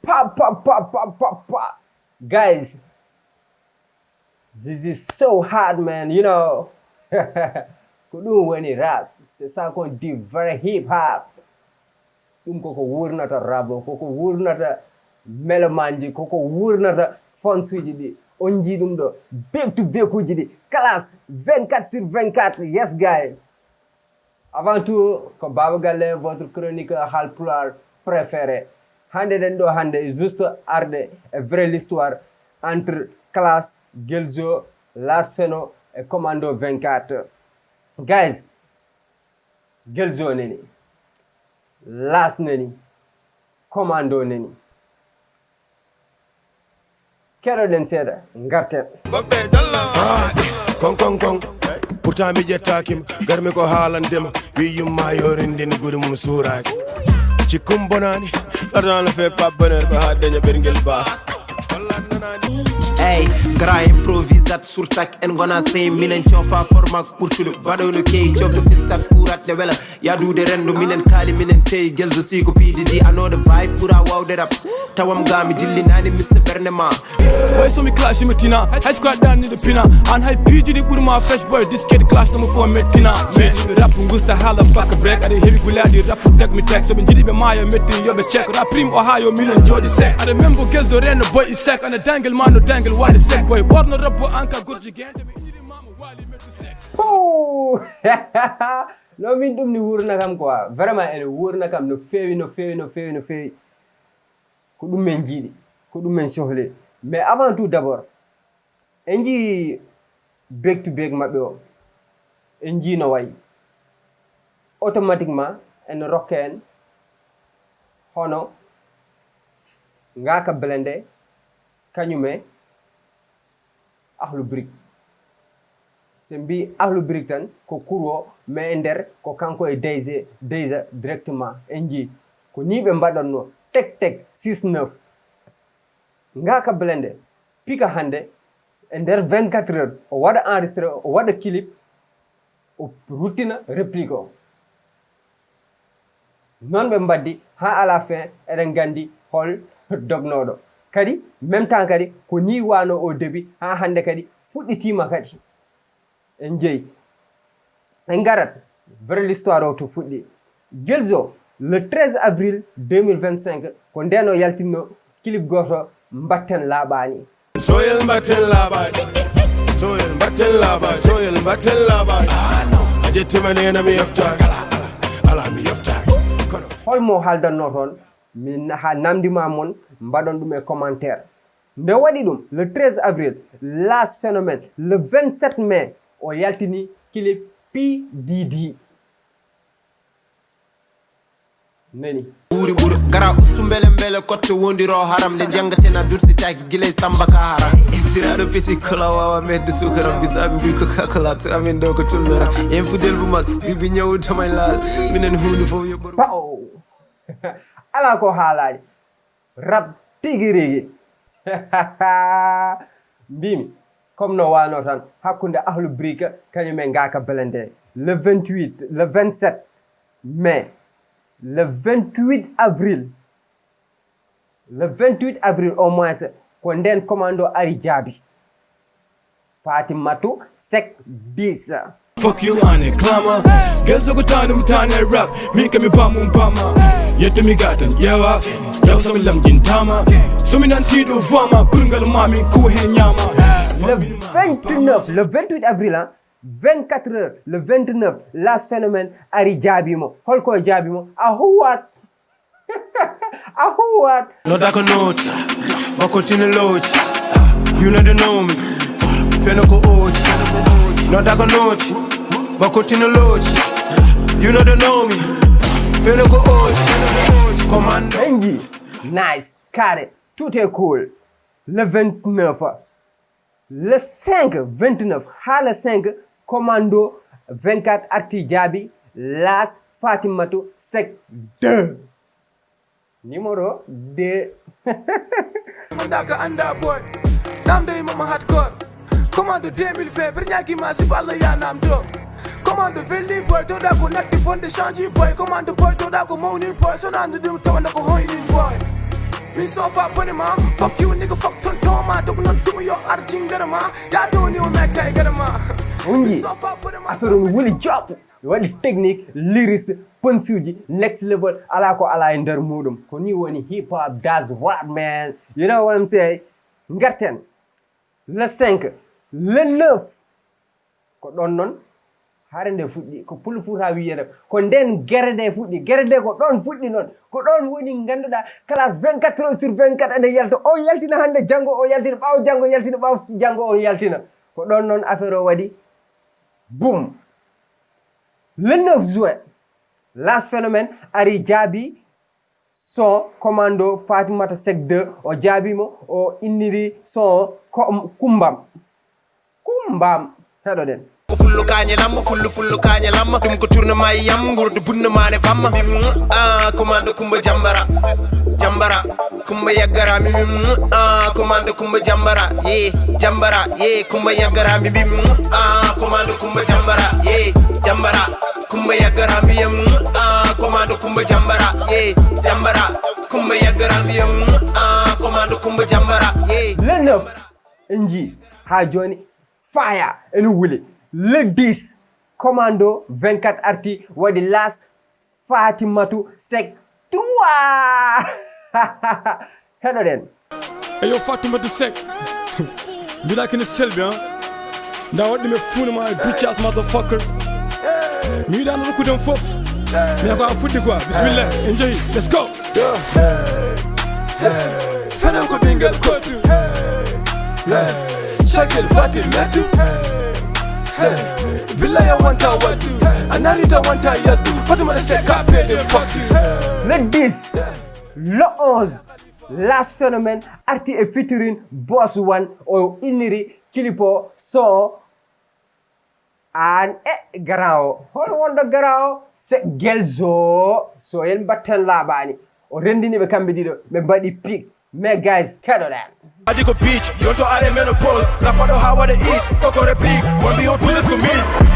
Pa. Guys, this is so hard, man, you know. Kudu when he rap, c'est ça qu'on dit very hip hop. Koko wurnata rabo, koko wurnata melomanji, koko wurnata fonsuji di. Onji dum do, back to back uji di. Classe 24 sur 24, yes guys. Avant tout, comme Baba Gallé, votre chroniqueur Pulaar préféré. Hande den do hande, juste arde et vraie l'histoire entre classe, Guelzo, Phéno et Commando24. Guys, Guelzo neni, neni, Commando neni. Kero den seda, ngartet. Kong. Pourtant mi jettakim garmi ko haalandema wi yumma yorindini guri mum suuraki cikkum bonani l'argent ne fait pas bonheur ko ha daña berngel baas. Hey, gra improvisat surtak en gona say minen chofa formak purtulu badono kay chof the fistat urat de wela ya du de rendo minen kali minen tay Guelzo si ko PDD I know the vibe pura wow de rap tawam gami dilli nani Mr. Bernema boy so mi clash metina high squad down in the pina and high PDD put my fresh boy this kid clash number 4 metina me rap ngusta hala back break ade heavy guladi rap tek mi tek so be jidi be maya metti yo be check rap prim ohio million jodi sek I remember Guelzo reno boy is sek and a dangle man no dangle what is sek boy borno rappo anka gorji gente mi jidi mama wali metti sek No min dum ni wurna kam quoi vraiment ene wurna kam no fewi ko dum men jidi ko dum men sohle mais avant tout d'abord enji back to back mabbe o enji no way automatiquement en rocken hono ngaka blende kanyume ahlu brick sembi ahlu brick tan ko kurwo me nder ko kanko e deyza directement enji ko ni be mbadanno tek 6-9 ngaka blende pika hande e nder 24 heures o wada enregistré o wada clip o routine réplique o non be mbaddi ha à la fin eden gandi hol dognodo kadi même temps kadi ko ni wano au début ha hande kadi fudditima kadi en jeyi en garat vraie l'histoire o to fuddi Guelzo le 13 avril 2025 ko ndeno yaltinno clip goto mbatten labani Soyel mbatten labani ah no ajetima nena mi yafta ala mi yafta kono holmo haldanno ton min ha namdima mon mbadon dum e commentaire nde wadi dum le 13 avril last phénomène le 27 mai o yaltini clip PDD neni buri gara ustumbele kotto wondiro haram de jangatena dursi taki gilay samba ka haram sirado pesi kola wawa medde sukaram bisabi bu ko kakala to amen do ko tullora en fudel bu mag bi ñew tamay laal minen hunde fo yobor ala ko halaji rap tigirigi bimi comme no wano tan hakkunde ahlu brique kanyume ngaka blende le 28 le 27 mai le 28 avril au moins ko nden commando ari jabi Fatimatu sek 10 fuck you ane clama Guelzo go tanum tane rap mi kami bamum bama yete mi gatan yewa yaw sami lamjin tama sumi nanti do vama kurungal mami ko he nyama le 28 avril hein 24 heures le 29 last phénomène ari jabimo holko jabimo a huwat no da ko note o continue loach you know me Phéno ko och no da ko note o continue loach you know me Phéno ko och commando enji nice carré tout est cool le 29 le 29 le 5 commando 24 arti jabi las Fatimatu sec 2 numéro 2 Mandaka anda boy namde mama hardcore commando 2020 bernyaki masi balla ya nam do commando veli boy to da ko nakti bonde change boy commando boy to da ko moni boy so nandu dum to na ko hoyni boy Me so far bunny ma. Fuck you nigga, fuck ton toma. Don't not do me your arting garama. Ya don't you make I garama. Unji affaire wuli job wadi technique lyrics punsuji next level ala ko ala nder mudum ko ni woni hip hop does rap man, you know what I'm saying. Ngarten le 5 le 9 ko don non harande fuddi ko pul futa wiyere ko den gerede fuddi gerede ko don fuddi non ko don woni ganduda classe 24 heures sur 24 ande yalto o yaltina hande jango o yaltina baw jango yaltina baw jango o yaltina ko don non affaire o wadi boom. Le 9 juin last phénomène ari jabi son commando Fatimata Sek 2 o jabi mo o inniri son kumbam hedo den fullu kañe lamma fullu kañe lamma dum ko tourne may yam ngurdu bunna mane famma commando kumba jambara kumba yaggara mi commando kumba jambara kumba yaggara mi commando kumba jambara kumba yaggara mi commando kumba jambara kumba yaggara mi commando kumba jambara le 9 enji ha joni fire ene wuli. Le 10 commando 24 arti wadi last Fatimatu Sek 3 hedo den Yo Fatimatu Sek bila kene selbi hein da wadi me funu ma bitch ass motherfucker mi da no ko dem fof mi ko fuddi quoi bismillah enjoy let's go Phéno ko bingal kotu shakil Fatimatu Billah ya wanta watu Anarita wanta yadu Fatima Sek kapé de fuck you. Le 10 le 11 last phénomène arti et featuring boss one o iniri kilipo so an garao hol wonda garao se Guelzo so yen batten labani o rendini be kambe dido be badi pick mais guys kado dan Adiko beach, you want to add a menopause. Rapado how I eat, fuck on the peak. One be on to this to me.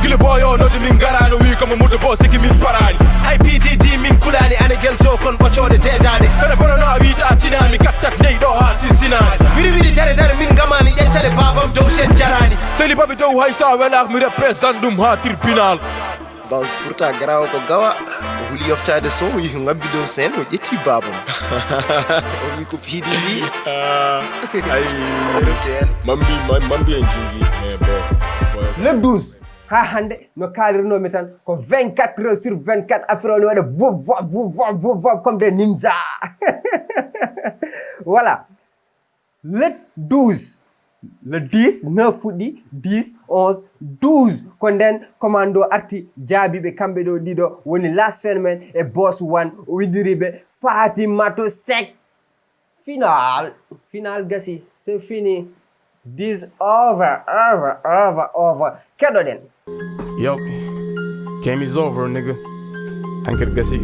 Kill a boy or not in Gara, no week, I'm a motor boss, taking me Farani. IPTD, min Kulani, and again so con watch all the dead daddy. Fella Bonana, beach, Atina, me cut that day, do Cincinnati. We really tell it, min Gamani, and tell it, Babam, Doshan Jarani. Sally Baby, do I saw well, I'm with a press and doom hard tribunal. Boss Puta Garao Gawa, who you have tried the soul, you can be those send with Yeti Babam. Or you could PDB. Mambi and Jingy, boy. Le 12 ha hande no kalirno metan ko 24 heures sur 24 après on wada vov comme des ninja. Voilà. Le 12 le 10 9 fuddi 10 11 12 konden commando arti jabibe kambe do dido woni last phénomène e boss one widiribe Fatimatu Sek final gasi c'est fini. This over. Kado den. Yo, game is over, nigga. Anker Gassi.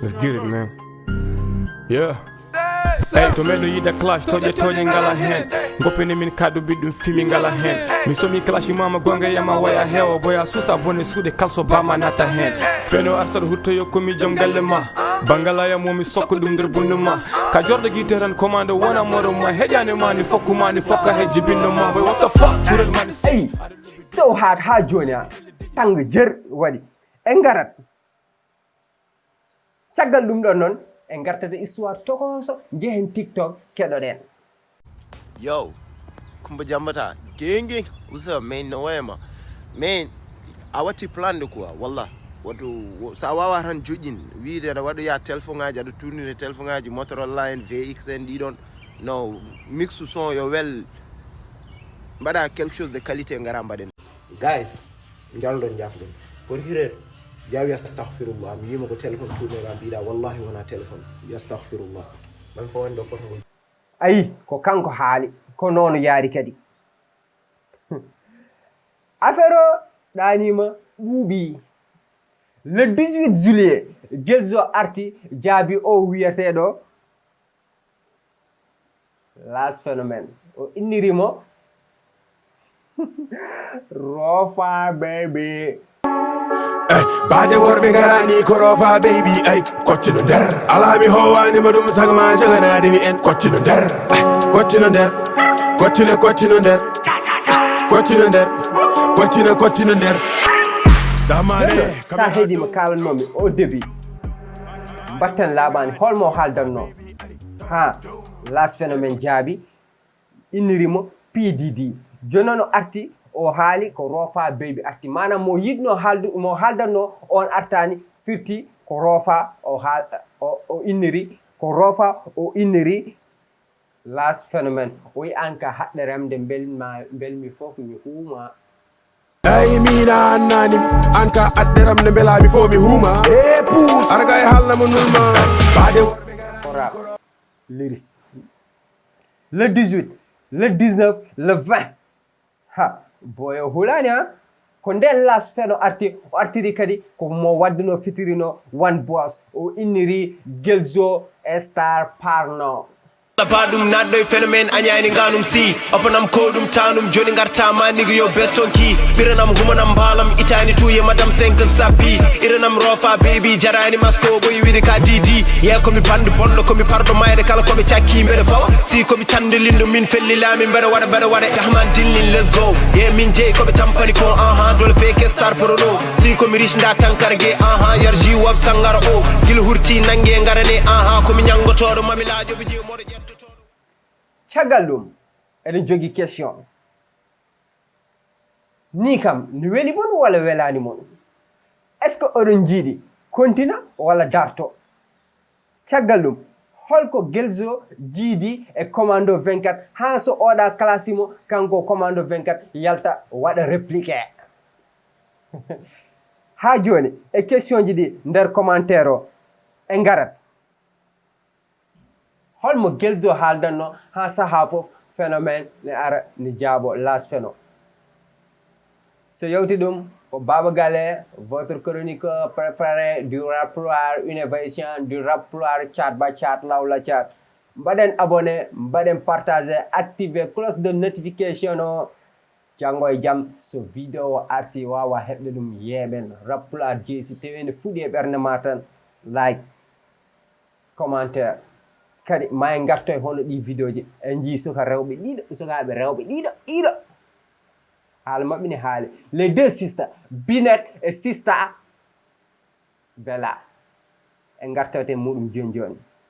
Let's get it, man. Yeah. Hey, to meno yida clash, toje ngala hen. Ngopene min kadu bidum fimi ngala hen. Mi so mi clash mama gonga yama waya hewa boya susa bone sude kalso bama nata hen. Phéno arsal hutto yo komi jom galle ma. Bangala ya momi sokko dum der bunuma. Ka jordo giteran commando wana moro ma hejane mani fokku mani fokka heji bindo ma. Boy what the fuck? Tural mani Hey, so hard ha jonya tang jer wadi. Engarat. Cagal dum don non en gartata histoire tokoso jehen TikTok kedo den. Yo, Kumba Jambata, gang, what's up, man? No way, man. I want to plan the kwa, wallah. Watu sawawa ran jujin. We da wadu ya telephone ngaji, adu tuni the telephone ngaji, Motorola line, VX, and you don't know mix to son yo well. Bada quelque chose de qualité ngaramba den. Guys, ngal don jaflen. Pour hirer jawi astaghfirullah mi yimo ko telephone tuni ngambida wallahi wana telephone. Astaghfirullah. Man fa wando foto. Ayi ko kanko haali ko noonu yaari kadi. Affaire o ɗanima ɓuuɓi. Le 18 juillet Guelzo arti jaabi o wiyeteɗo last phénomène o innirimo Rofa baby. Bade worɓe garani ko rofa baby ay koccino nder alami howanima ɗum sagma joganadimi en koccino nder koccino nder koccino nder koccino nder koccino nder damane sa heeɗima kalannomi au début batten laaɓani holmo haldanno ha las phénomène jaabi innirimo PDD joni noon o arti o haali ko rofa baby arti manam mo yiɗno mo haldanno on artani firti ko rofa o inniri ko rofa o inniri las phénomène o wi an ka haɗɗe remde belmi fof mi huuma ay mina annani an ka adderam ne belami fo mi huma e pous arga e halla mo nulma bade ora lyris le 18 le 19 le 20 ha boyo hulani ha ko nden las Phéno arti o artiri kadi ko mo wadduno fitirino one boss o inniri Guelzo star parno Badum naddo e phénomène anyani nganum si opanam kodum tanum joni garta ma nigga yo beston ki biranam humanam balam itani tuye madam 5 sappi iranam rofa baby jarani masto boy widi ka didi ye ko mi pandu bondo ko mi pardo mayde kala ko be cakki mbede fawa si ko mi tande lindo min felli lami mbede wada dahman dillin let's go ye min je ko be tampani ko dole fake star prono si ko mi riche nda tankarge yarji wab sangara o gil hurti nange ngarane ko mi nyangotodo mami laajo be je modo caggal ɗum eɗen jogi question ni kam ni weli mon walla welani mon est ce que oɗon jiiɗi kontina walla darto caggal ɗum holko Guelzo jiidi e commando 24 ha so oɗa classimo kanko commando 24 yalta waɗa répliqué ha joni e question ji ɗi nder commentaire o e garat holmo Guelzo haaldanno ha saha fof phénomène ne ara ne jaabo las Phéno so yewti ɗum ko Baba Galé votre chroniqueur préféré du rap Pulaar Innovation du rap Pulaar chat ba chat lawla chat mbaɗen abonné mbaɗen partagé activé cloche de notification o janngo e jam so vidéo o arti wawa heɓde ɗum yeeɓen rap Pulaar jeesi tawi ne fuɗi e ɓernde ma tan like commentaire kadi ma en gartoy hono ɗi vidéo ji en jii suka rewɓe ɗiɗo sukaɓe rewɓe ɗiɗo haala maɓɓe ne haali les deux sisters Binet et Sista Bella en gartoyte muɗum joni